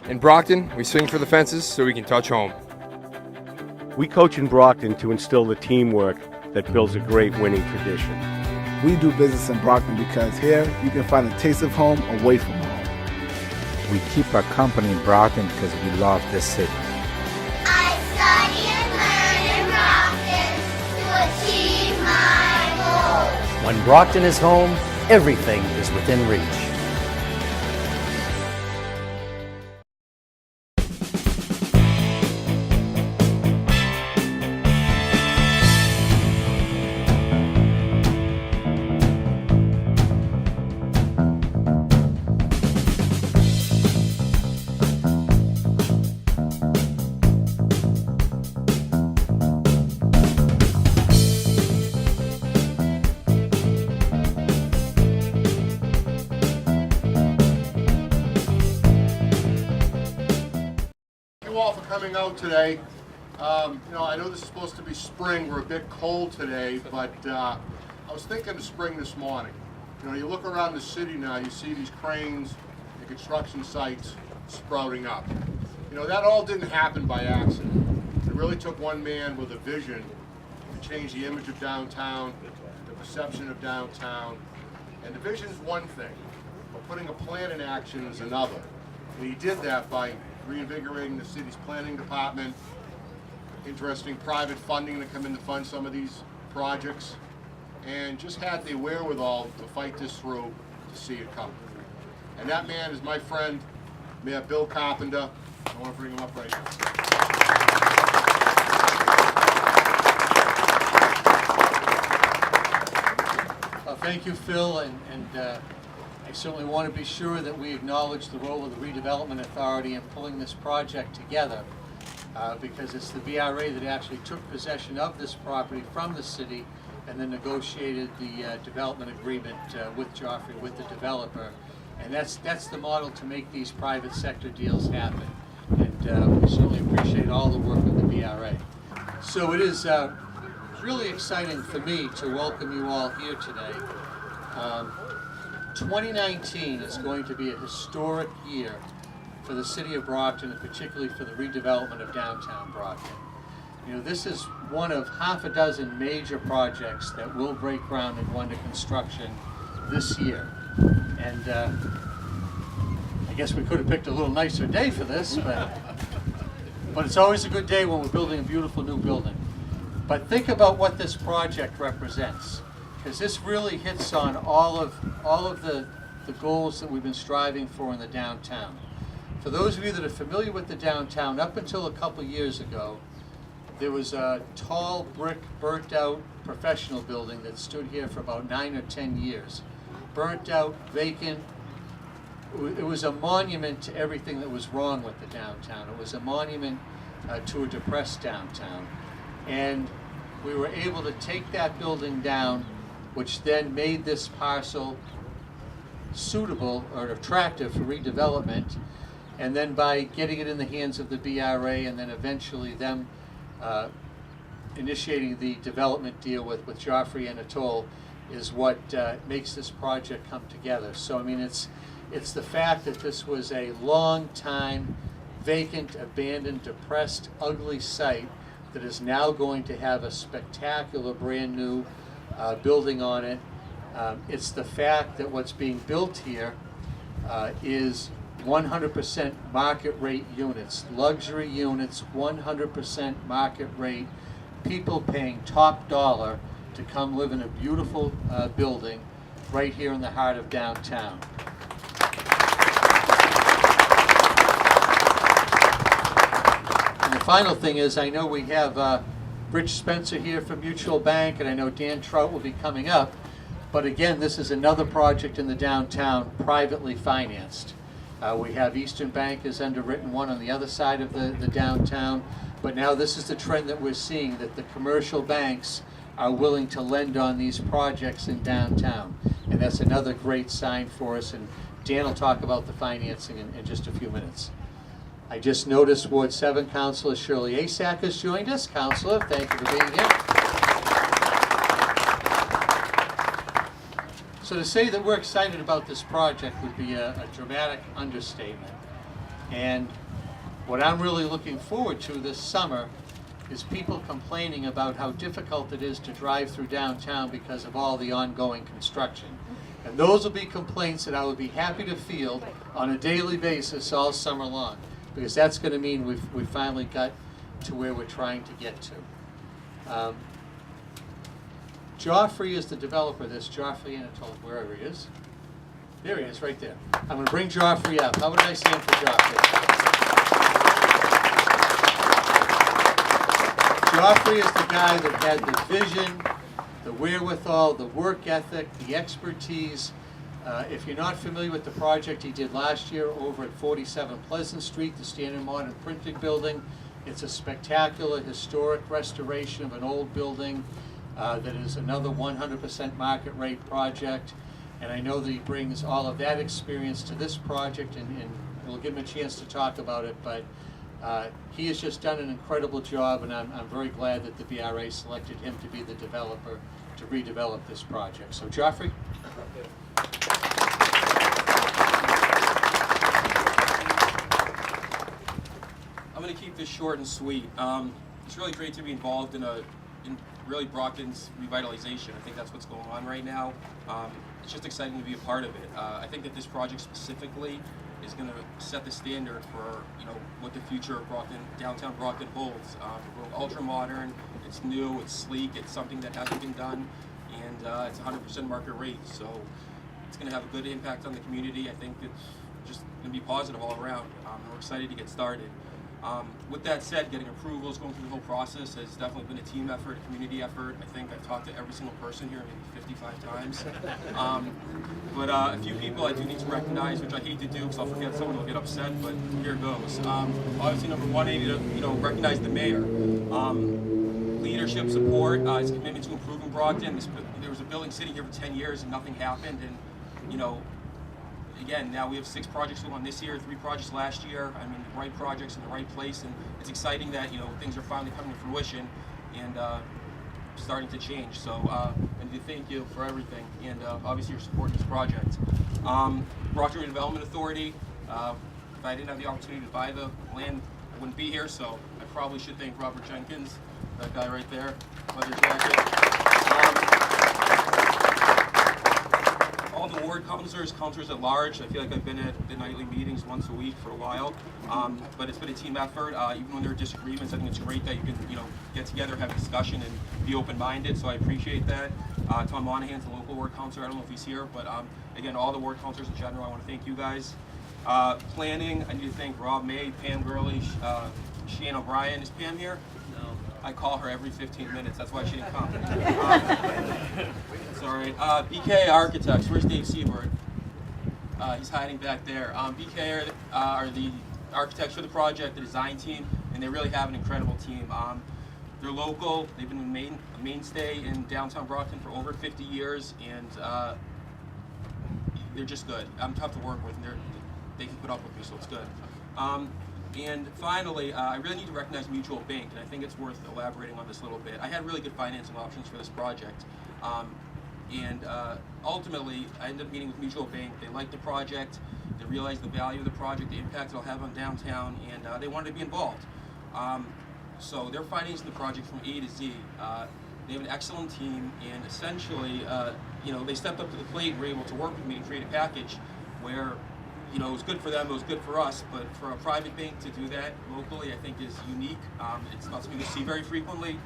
In Brockton, we swing for the fences so we can touch home. We coach in Brockton to instill the teamwork that builds a great winning tradition. We do business in Brockton because here you can find a taste of home away from home. We keep our company in Brockton because we love this city. I study and learn in Brockton to achieve my goals. When Brockton is home, everything is within reach. All for coming out today. I know this is supposed to be spring. We're a bit cold today, but I was thinking of spring this morning. You look around the city now, you see these cranes and construction sites sprouting up. That all didn't happen by accident. It really took one man with a vision to change the image of downtown, the perception of downtown. And the vision is one thing, but putting a plan in action is another. And he did that by reinvigorating the city's planning department, interesting private funding to come in to fund some of these projects, and just had the wherewithal to fight this through to see it come. And that man is my friend, Mayor Bill Carpenter. I want to bring him up right now. Thank you, Phil, and I certainly want to be sure that we acknowledge the role of the Redevelopment Authority in pulling this project together, because it's the BRA that actually took possession of this property from the city and then negotiated the development agreement with Joffrey, with the developer. And that's the model to make these private sector deals happen. And we certainly appreciate all the work of the BRA. So it is really exciting for me to welcome you all here today. 2019 is going to be a historic year for the city of Brockton, and particularly for the redevelopment of downtown Brockton. This is one of half a dozen major projects that will break ground and go into construction this year. And I guess we could have picked a little nicer day for this, but it's always a good day when we're building a beautiful new building. But think about what this project represents, because this really hits on all of the goals that we've been striving for in the downtown. For those of you that are familiar with the downtown, up until a couple years ago, there was a tall brick, burnt out professional building that stood here for about 9 or 10 years. Burnt out, vacant. It was a monument to everything that was wrong with the downtown. It was a monument to a depressed downtown. And we were able to take that building down, which then made this parcel suitable or attractive for redevelopment. And then by getting it in the hands of the BRA and then eventually them initiating the development deal with Joffrey and Atoll is what makes this project come together. So I mean, it's the fact that this was a long time vacant, abandoned, depressed, ugly site that is now going to have a spectacular brand new building on it. It's the fact that what's being built here is 100% market rate units, luxury units, 100% market rate, people paying top dollar to come live in a beautiful building right here in the heart of downtown. And the final thing is, I know we have Rich Spencer here from Mutual Bank, and I know Dan Trout will be coming up, but again, this is another project in the downtown privately financed. We have Eastern Bank has underwritten one on the other side of the downtown, but now this is the trend that we're seeing, that the commercial banks are willing to lend on these projects in downtown. And that's another great sign for us, and Dan will talk about the financing in just a few minutes. I just noticed Ward 7 Councilor Shirley Asack has joined us. Councilor, thank you for being here. So to say that we're excited about this project would be a dramatic understatement. And what I'm really looking forward to this summer is people complaining about how difficult it is to drive through downtown because of all the ongoing construction. And those will be complaints that I would be happy to field on a daily basis all summer long, because that's going to mean we've finally got to where we're trying to get to. Joffrey is the developer of this. Joffrey Anatole, wherever he is. There he is, right there. I'm going to bring Joffrey up. How would I stand for Joffrey? Joffrey is the guy that had the vision, the wherewithal, the work ethic, the expertise. If you're not familiar with the project he did last year over at 47 Pleasant Street, the Standard Modern Printing Building, it's a spectacular historic restoration of an old building that is another 100% market rate project. And I know that he brings all of that experience to this project, and we'll give him a chance to talk about it. But he has just done an incredible job, and I'm very glad that the BRA selected him to be the developer to redevelop this project. So, Joffrey? I'm going to keep this short and sweet. It's really great to be involved in really Brockton's revitalization. I think that's what's going on right now. It's just exciting to be a part of it. I think that this project specifically is going to set the standard for what the future of Brockton, downtown Brockton holds. We're ultra modern, it's new, it's sleek, it's something that hasn't been done, and it's 100% market rate. So it's going to have a good impact on the community. I think it's just going to be positive all around. We're excited to get started. With that said, getting approvals, going through the whole process has definitely been a team effort, a community effort. I think I've talked to every single person here maybe 55 times. But a few people I do need to recognize, which I hate to do because I'll forget someone will get upset, but here it goes. Obviously, number one, I need to recognize the mayor. Leadership, support, his commitment to improving Brockton. There was a building sitting here for 10 years and nothing happened, and again, now we have 6 projects going on this year, 3 projects last year. I mean, the right projects in the right place, and it's exciting that things are finally coming to fruition and starting to change. So, and to thank you for everything, and obviously your support in this project. Brockton Redevelopment Authority. If I didn't have the opportunity to buy the land, I wouldn't be here. So I probably should thank Robert Jenkins, that guy right there, leather jacket. All the ward counselors at large. I feel like I've been at the nightly meetings once a week for a while, but it's been a team effort. Even when there are disagreements, I think it's great that you can get together, have a discussion, and be open-minded. So I appreciate that. Tom Monahan's the local ward counselor. I don't know if he's here, but again, all the ward counselors in general, I want to thank you guys. Planning, I need to thank Rob May, Pam Gurley, Shane O'Brien. Is Pam here? No. I call her every 15 minutes. That's why she didn't come. Sorry. BK Architects. Where's Dave Seabird? He's hiding back there. BK are the architects for the project, the design team, and they really have an incredible team. They're local. They've been a mainstay in downtown Brockton for over 50 years, and they're just good. I'm tough to work with, and they can put up with me, so it's good. And finally, I really need to recognize Mutual Bank, and I think it's worth elaborating on this a little bit. I had really good financing options for this project. Ultimately, I ended up meeting with Mutual Bank. They liked the project, they realized the value of the project, the impact it'll have on downtown, and they wanted to be involved. So they're financing the project from A to Z. They have an excellent team, and essentially, they stepped up to the plate and were able to work with me to create a package where, it was good for them, it was good for us, but for a private bank to do that locally, I think is unique. It's not something you see very frequently.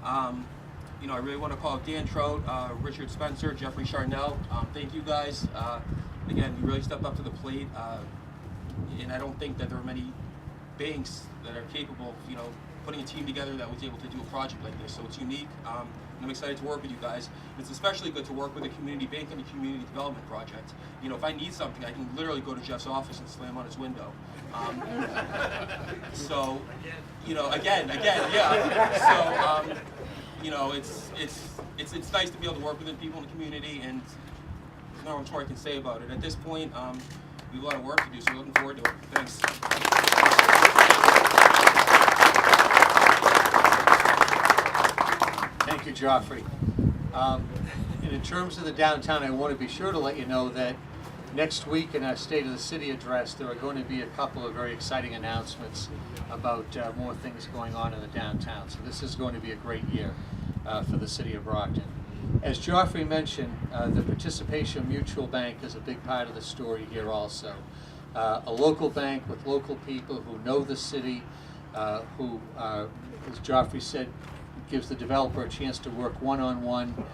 I really want to call out Dan Trout, Richard Spencer, Jeffrey Charnell. Thank you guys. Again, you really stepped up to the plate, and I don't think that there are many banks that are capable of, putting a team together that was able to do a project like this. So it's unique. And I'm excited to work with you guys. It's especially good to work with a community bank and a community development project. If I need something, I can literally go to Jeff's office and slam on his window. So, again, yeah. So, it's nice to be able to work with the people in the community, and there's not much more I can say about it. At this point, we have a lot of work to do, so we're looking forward to it. Thanks. Thank you, Joffrey. And in terms of the downtown, I want to be sure to let you know that Next week in our State of the City address, there are going to be a couple of very exciting announcements about more things going on in the downtown. So this is going to be a great year for the City of Brockton. As Joffrey mentioned, the participation of Mutual Bank is a big part of the story here also. A local bank with local people who know the city, who, as Joffrey said, gives the developer a chance to work one-on-one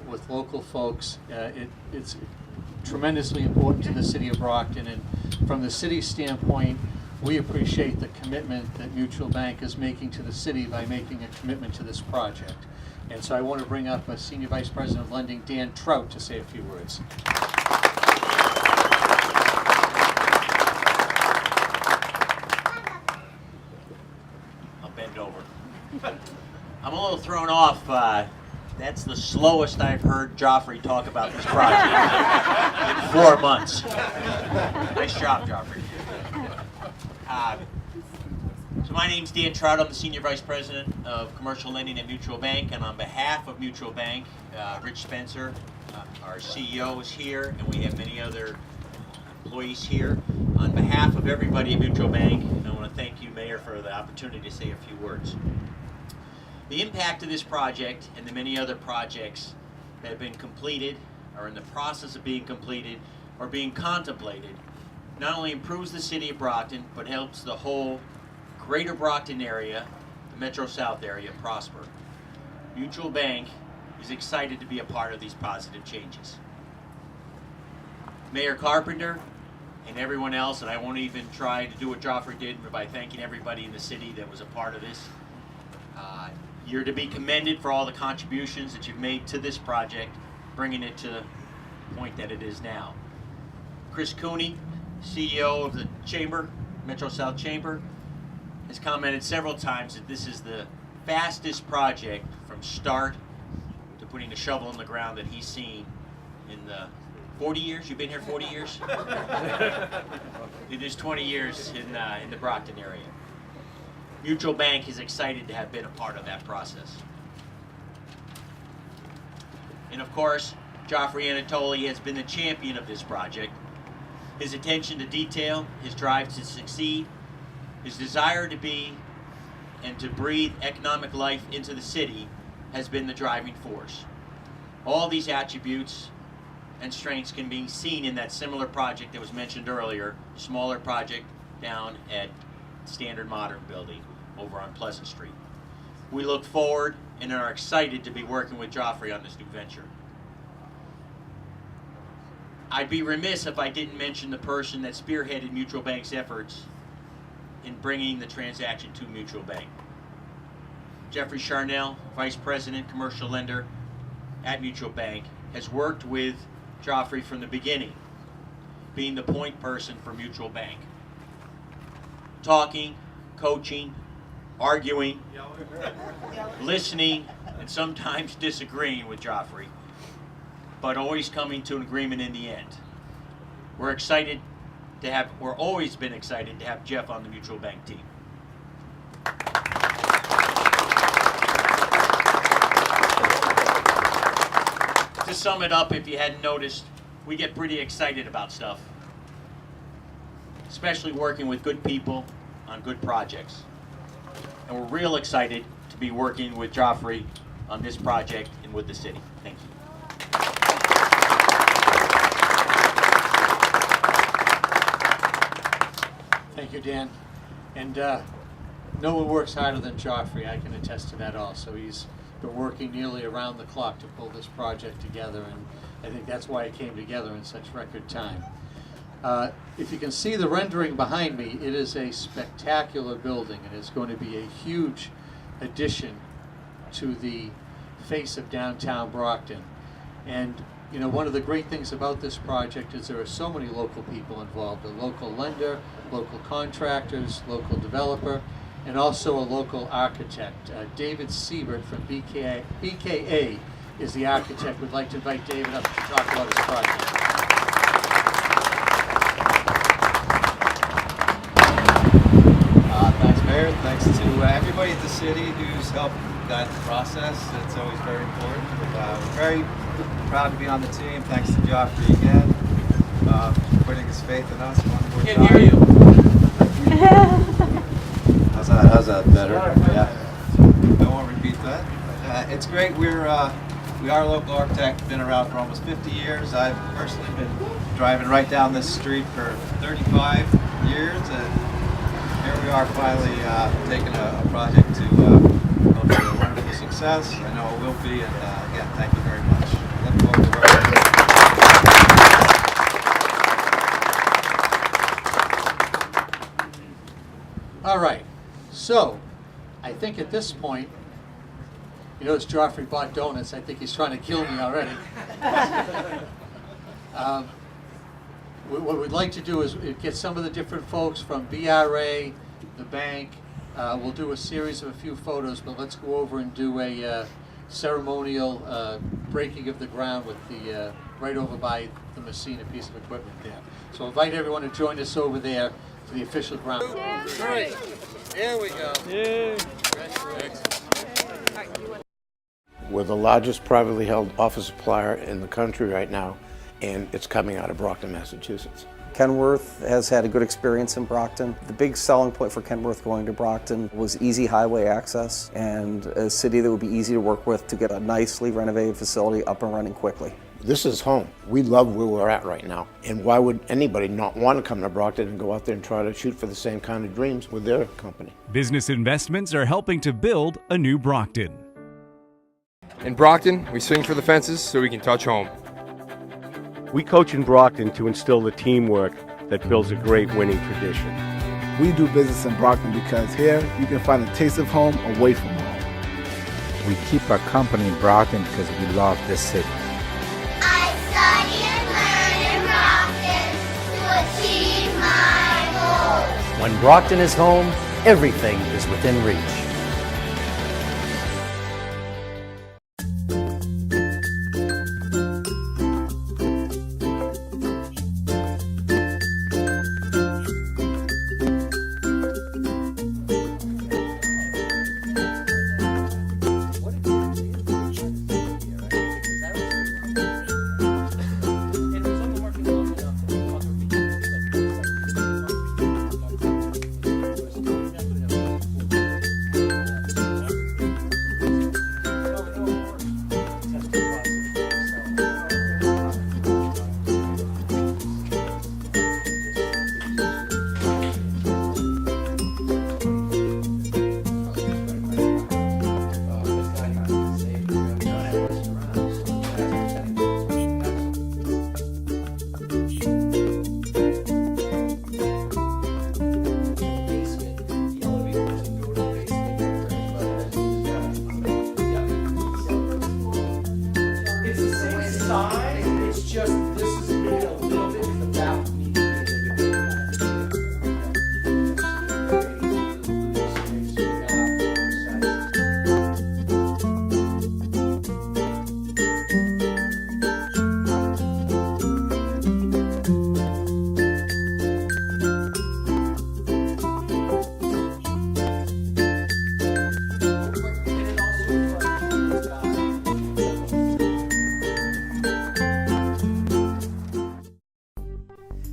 with local folks. It's tremendously important to the City of Brockton, and from the city's standpoint, we appreciate the commitment that Mutual Bank is making to the city by making a commitment to this project. And so I want to bring up Senior Vice President of Lending, Dan Trout, to say a few words. I'll bend over. I'm a little thrown off. That's the slowest I've heard Joffrey talk about this project in 4 months. Nice job, Joffrey. So my name's Dan Trout. I'm the Senior Vice President of Commercial Lending at Mutual Bank, and on behalf of Mutual Bank, Rich Spencer, our CEO, is here, and we have many other employees here. On behalf of everybody at Mutual Bank, I want to thank you, Mayor, for the opportunity to say a few words. The impact of this project and the many other projects that have been completed, or in the process of being completed, or being contemplated, not only improves the city of Brockton, but helps the whole greater Brockton area, the Metro South area, prosper. Mutual Bank is excited to be a part of these positive changes. Mayor Carpenter and everyone else, and I won't even try to do what Joffrey did by thanking everybody in the city that was a part of this. You're to be commended for all the contributions that you've made to this project, bringing it to the point that it is now. Chris Cooney, CEO of the Chamber, Metro South Chamber, has commented several times that this is the fastest project from start to putting a shovel in the ground that he's seen in the 40 years. You've been here 40 years? It is 20 years in the Brockton area. Mutual Bank is excited to have been a part of that process. And of course, Joffrey Anatoli has been the champion of this project. His attention to detail, his drive to succeed, his desire to be and to breathe economic life into the city has been the driving force. All these attributes and strengths can be seen in that similar project that was mentioned earlier, smaller project down at Standard Modern Building over on Pleasant Street. We look forward and are excited to be working with Joffrey on this new venture. I'd be remiss if I didn't mention the person that spearheaded Mutual Bank's efforts in bringing the transaction to Mutual Bank. Jeffrey Charnell, Vice President, Commercial Lender at Mutual Bank, has worked with Joffrey from the beginning, being the point person for Mutual Bank. Talking, coaching, arguing, listening, and sometimes disagreeing with Joffrey, but always coming to an agreement in the end. We're always been excited to have Jeff on the Mutual Bank team. To sum it up, if you hadn't noticed, we get pretty excited about stuff, especially working with good people on good projects. And we're real excited to be working with Joffrey on this project and with the city. Thank you. Thank you, Dan. And no one works harder than Joffrey. I can attest to that also. He's been working nearly around the clock to pull this project together, and I think that's why it came together in such record time. If you can see the rendering behind me, it is a spectacular building, and it's going to be a huge addition to the face of downtown Brockton. And you know, one of the great things about this project is there are so many local people involved, a local lender, local contractors, local developer, and also a local architect. David Siebert from BKA is the architect. We'd like to invite David up to talk about his project. Thanks, Mayor. Thanks to everybody at the city who's helped guide the process. It's always very important. We're very proud to be on the team. Thanks to Joffrey again. putting his faith in us one more Can't time. hear you. How's that better? Yeah. I won't repeat that. It's great. We are a local architect, been around for almost 50 years. I've personally been driving right down this street for 35 years, and here we are finally taking a project to hopefully a wonderful success. I know it will be, and again, thank you very much. Look forward to working with you. All right, so I think at this point, you notice Joffrey bought donuts. I think he's trying to kill me already. What we'd like to do is get some of the different folks from BRA, the bank. We'll do a series of a few photos, but let's go over and do a ceremonial breaking of the ground with the right over by the Messina piece of equipment there. So invite everyone to join us over there for the official ground. All right, there we go. Yeah. We're the largest privately held office supplier in the country right now, and it's coming out of Brockton, Massachusetts. Kenworth has had a good experience in Brockton. The big selling point for Kenworth going to Brockton was easy highway access and a city that would be easy to work with to get a nicely renovated facility up and running quickly. This is home. We love where we're at right now. And why would anybody not want to come to Brockton and go out there and try to shoot for the same kind of dreams with their company? Business investments are helping to build a new Brockton. In Brockton, we swing for the fences so we can touch home. We coach in Brockton to instill the teamwork that builds a great winning tradition. We do business in Brockton because here you can find a taste of home away from home. We keep our company in Brockton because we love this city. I study and learn in Brockton to achieve my goals. When Brockton is home, everything is within reach.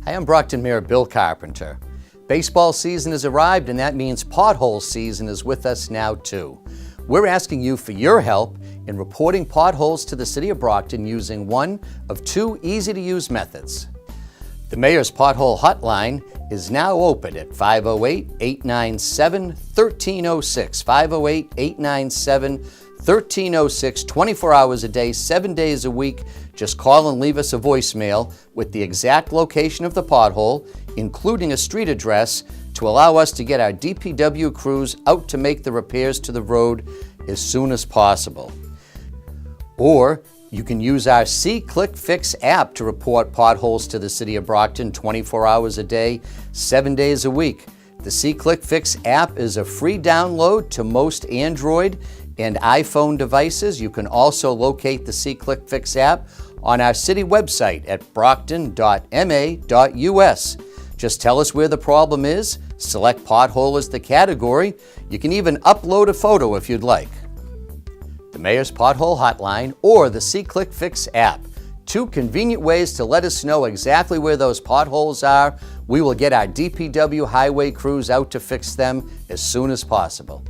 Hi, I'm Brockton Mayor Bill Carpenter. Baseball season has arrived, and that means pothole season is with us now too. We're asking you for your help in reporting potholes to the City of Brockton using one of two easy-to-use methods. The Mayor's Pothole Hotline is now open at 508-897-1306, 508-897-1306, 24 hours a day, 7 days a week. Just call and leave us a voicemail with the exact location of the pothole, including a street address, to allow us to get our DPW crews out to make the repairs to the road as soon as possible. Or you can use our SeeClickFix app to report potholes to the City of Brockton 24 hours a day, 7 days a week. The SeeClickFix app is a free download to most Android and iPhone devices. You can also locate the SeeClickFix app on our city website at brockton.ma.us. Just tell us where the problem is, select pothole as the category. You can even upload a photo if you'd like. The Mayor's Pothole Hotline or the SeeClickFix app. 2 convenient ways to let us know exactly where those potholes are. We will get our DPW highway crews out to fix them as soon as possible.